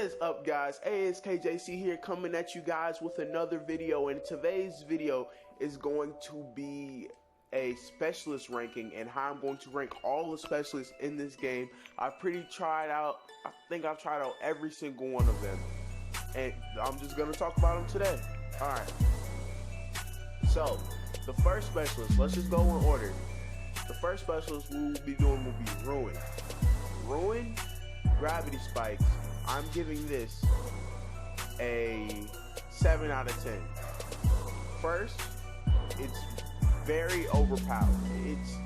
What is up, guys? Ask Jaycee here, coming at you guys with another video, and today's video is going to be a specialist ranking and how I'm going to rank all the specialists in this game. I think I've tried out every single one of them, and I'm just going to talk about them today. Alright, so the first specialist, let's just go in order. The first specialist we will be doing will be Ruin, Gravity Spikes. I'm giving this a 7 out of 10. First, it's very overpowered. It's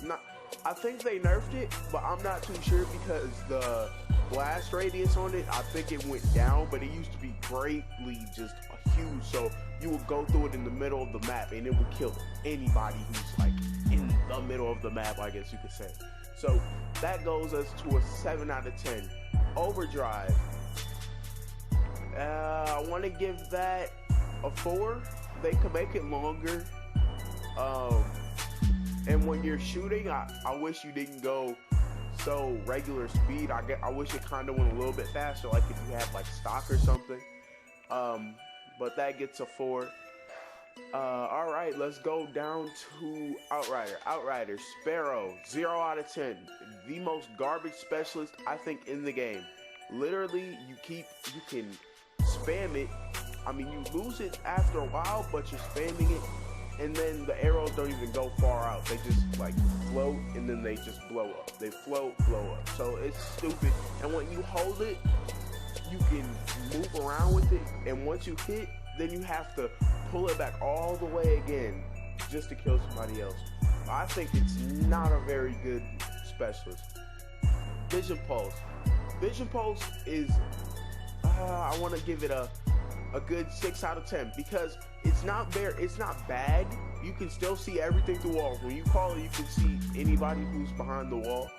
not, I think they nerfed it, but I'm not too sure because the blast radius on it, I think it went down, but it used to be greatly just huge, so you would go through it in the middle of the map and it would kill anybody who's like in the middle of the map, I guess you could say. So that goes us to a 7 out of 10. Overdrive, I want to give that a 4. They could make it longer, and when you're shooting, I wish you didn't go so regular speed. I wish it kind of went a little bit faster, like if you had like stock or something, but that gets a 4. Alright, let's go down to Outrider, Sparrow, 0 out of 10. The most garbage specialist I think in the game. Literally, you can spam it. I mean, you lose it after a while, but you're spamming it, and then the arrows don't even go far out. They just like float, and then they just blow up. They float, blow up. So it's stupid. And when you hold it, you can move around with it, and once you hit, then you have to pull it back all the way again just to kill somebody else. I think it's not a very good specialist. Vision Pulse. Vision Pulse is, I want to give it a good 6 out of 10 because it's not bad. You can still see everything through walls. When you call it, you can see anybody who's behind the wall.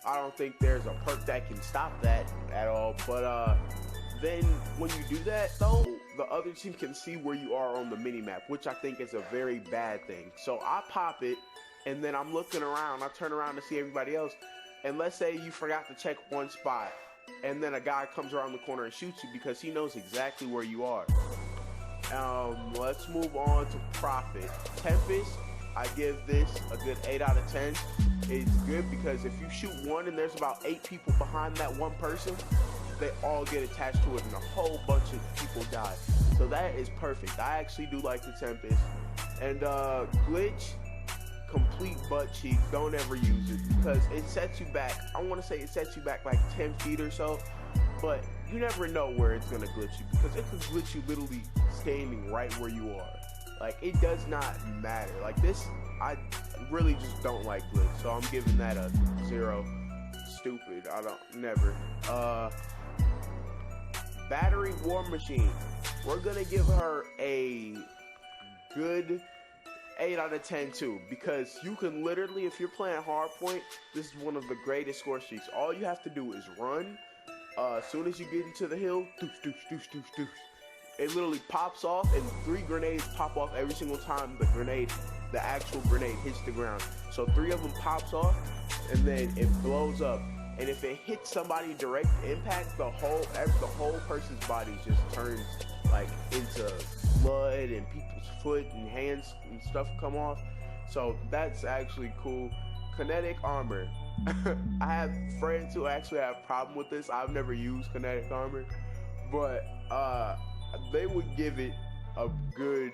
I don't think there's a perk that can stop that at all, but then when you do that though, the other team can see where you are on the mini-map, which I think is a very bad thing. So I pop it, and then I'm looking around, I turn around to see everybody else, and let's say you forgot to check one spot, and then a guy comes around the corner and shoots you because he knows exactly where you are. Let's move on to Prophet. Tempest, I give this a good 8 out of 10. It's good because if you shoot one and there's about 8 people behind that one person, they all get attached to it and a whole bunch of people die. So that is perfect. I actually do like the Tempest. And Glitch, complete butt cheek. Don't ever use it because it sets you back. I want to say it sets you back like 10 feet or so, but you never know where it's going to glitch you because it could glitch you literally standing right where you are. Like, it does not matter. Like this, I really just don't like glitch, so I'm giving that a 0. Stupid. Never. Battery War Machine, we're gonna give her a good 8 out of 10 too, because you can literally, if you're playing hardpoint, this is one of the greatest score streaks. All you have to do is run. As soon as you get into the hill, doosh, doosh, doosh, doosh, doosh, it literally pops off, and 3 grenades pop off every single time the actual grenade hits the ground. So 3 of them pops off, and then it blows up. And if it hits somebody direct impact, the whole person's body just turns like into blood, and people's foot and hands and stuff come off. So that's actually cool. Kinetic armor. I have friends who actually have a problem with this. I've never used kinetic armor, but they would give it a good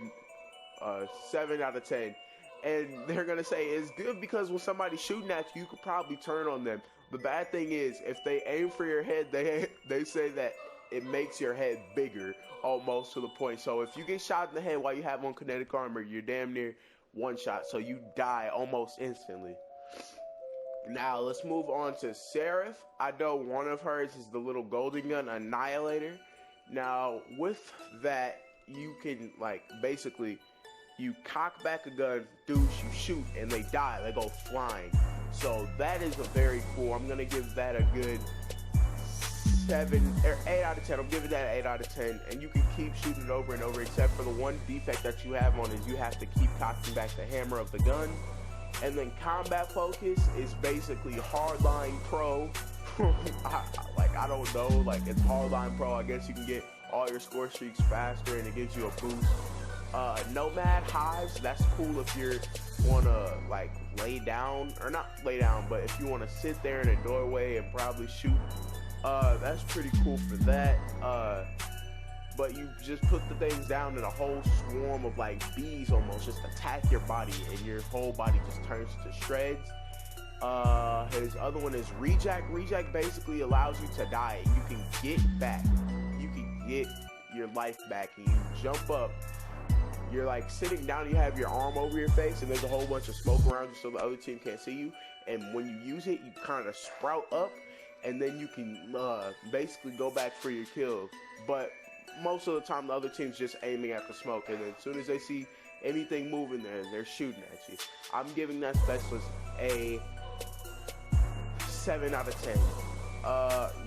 7 out of 10. And they're gonna say it's good because when somebody's shooting at you, you could probably turn on them. The bad thing is, if they aim for your head, they say that it makes your head bigger, almost to the point. So if you get shot in the head while you have on kinetic armor, you're damn near one shot, so you die almost instantly. Now let's move on to Seraph. I know one of hers is the little golden gun, Annihilator. Now with that, you can like basically, you cock back a gun, douche, you shoot, and they die. They go flying. So that is a very cool. I'm gonna give that a good 8 out of 10. I'm giving that an 8 out of 10. And you can keep shooting it over and over, except for the one defect that you have on is you have to keep cocking back the hammer of the gun. And then combat focus is basically hardline pro. I don't know, like it's Hardline Pro. I guess you can get all your score streaks faster and it gives you a boost. Nomad Hives, that's cool if you wanna like lay down, or not lay down, but if you wanna sit there in a doorway and probably shoot, that's pretty cool for that. But you just put the things down and a whole swarm of like bees almost just attack your body and your whole body just turns to shreds. His other one is Reject. Reject basically allows you to die. You can get back. You can get your life back and you jump up. You're like sitting down, you have your arm over your face and there's a whole bunch of smoke around you so the other team can't see you. And when you use it, you kind of sprout up and then you can basically go back for your kill. But most of the time the other team's just aiming at the smoke, and then as soon as they see anything moving there, they're shooting at you. I'm giving that specialist a 7 out of 10.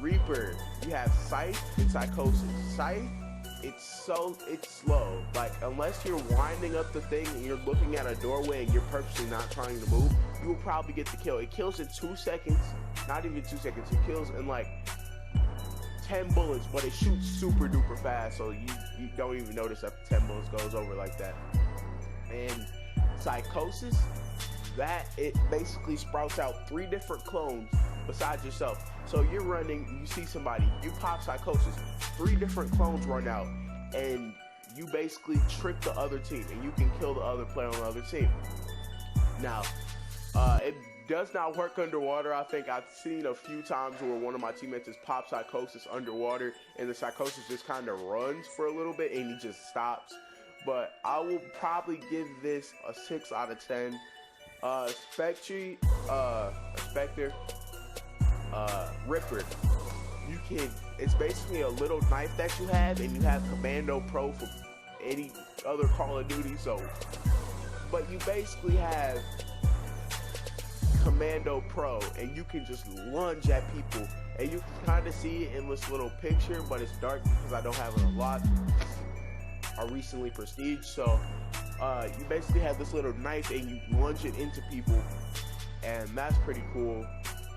Reaper, you have Scythe and Psychosis. Scythe, it's slow. Like, unless you're winding up the thing and you're looking at a doorway and you're purposely not trying to move, you will probably get the kill. It kills in 2 seconds, not even 2 seconds. It kills in like 10 bullets, but it shoots super duper fast, so you don't even notice that 10 bullets goes over like that. And Psychosis, that it basically sprouts out 3 different clones besides yourself. So you're running, you see somebody, you pop Psychosis, 3 different clones run out, and you basically trick the other team, and you can kill the other player on the other team. Now, it does not work underwater. I think I've seen a few times where one of my teammates has popped Psychosis underwater, and the Psychosis just kind of runs for a little bit, and he just stops. But I will probably give this a 6 out of 10. Spectre, Ripper. It's basically a little knife that you have, and you have Commando Pro for any other Call of Duty. So, but you basically have Commando Pro, and you can just lunge at people, and you can kind of see it in this little picture, but it's dark because I don't have it unlocked. I recently prestige, so you basically have this little knife and you lunge it into people, and that's pretty cool.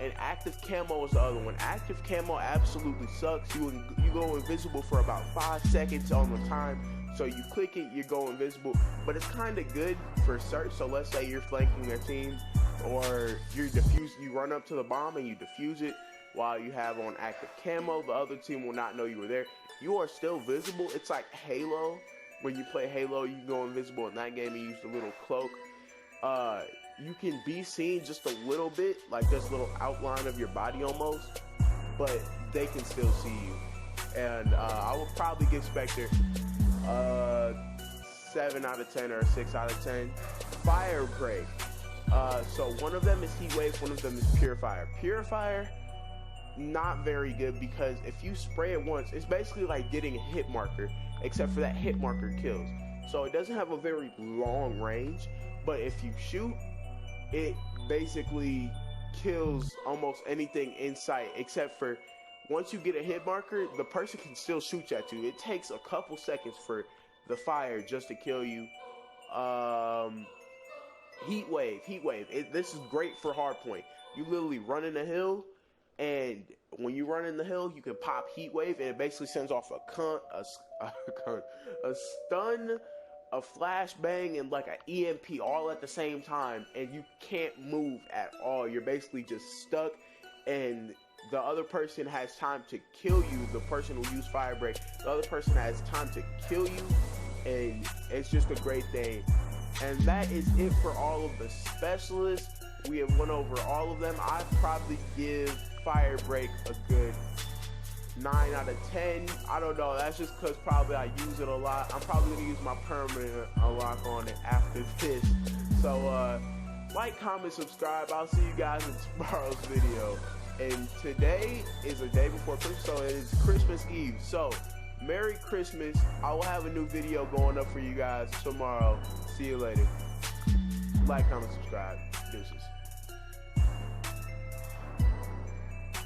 And active camo is the other one. Active camo absolutely sucks. You go invisible for about 5 seconds on the time. So you click it, you go invisible. But it's kind of good for search. So let's say you're flanking a team, or you run up to the bomb and you defuse it while you have on active camo. The other team will not know you were there. You are still visible. It's like Halo. When you play Halo, you can go invisible. In that game, you use the little cloak. You can be seen just a little bit, like this little outline of your body almost, but they can still see you. And I would probably give Spectre 7 out of 10 or a 6 out of 10. Fire Break. So one of them is Heat Wave, one of them is Purifier. Purifier, not very good, because if you spray it once, it's basically like getting a hit marker, except for that hit marker kills. So it doesn't have a very long range, but if you shoot, it basically kills almost anything in sight, except for once you get a hit marker, the person can still shoot at you. It takes a couple seconds for the fire just to kill you. Heat Wave. This is great for hardpoint. You literally run in the hill, and when you run in the hill, you can pop Heat Wave, and it basically sends off a stun, a flashbang, and like an EMP all at the same time, and you can't move at all. You're basically just stuck, and the other person has time to kill you. The person who used Fire Break, the other person has time to kill you, and it's just a great thing. And that is it for all of the specialists. We have went over all of them. I'd probably give Fire Break a good 9 out of 10. I don't know, that's just because probably I use it a lot. I'm probably gonna use my permanent unlock on it after this. So like, comment, subscribe. I'll see you guys in tomorrow's video. And today is a day before Christmas, so it is Christmas Eve. So Merry Christmas. I will have a new video going up for you guys tomorrow. See you later. Like, comment, subscribe. Deuces.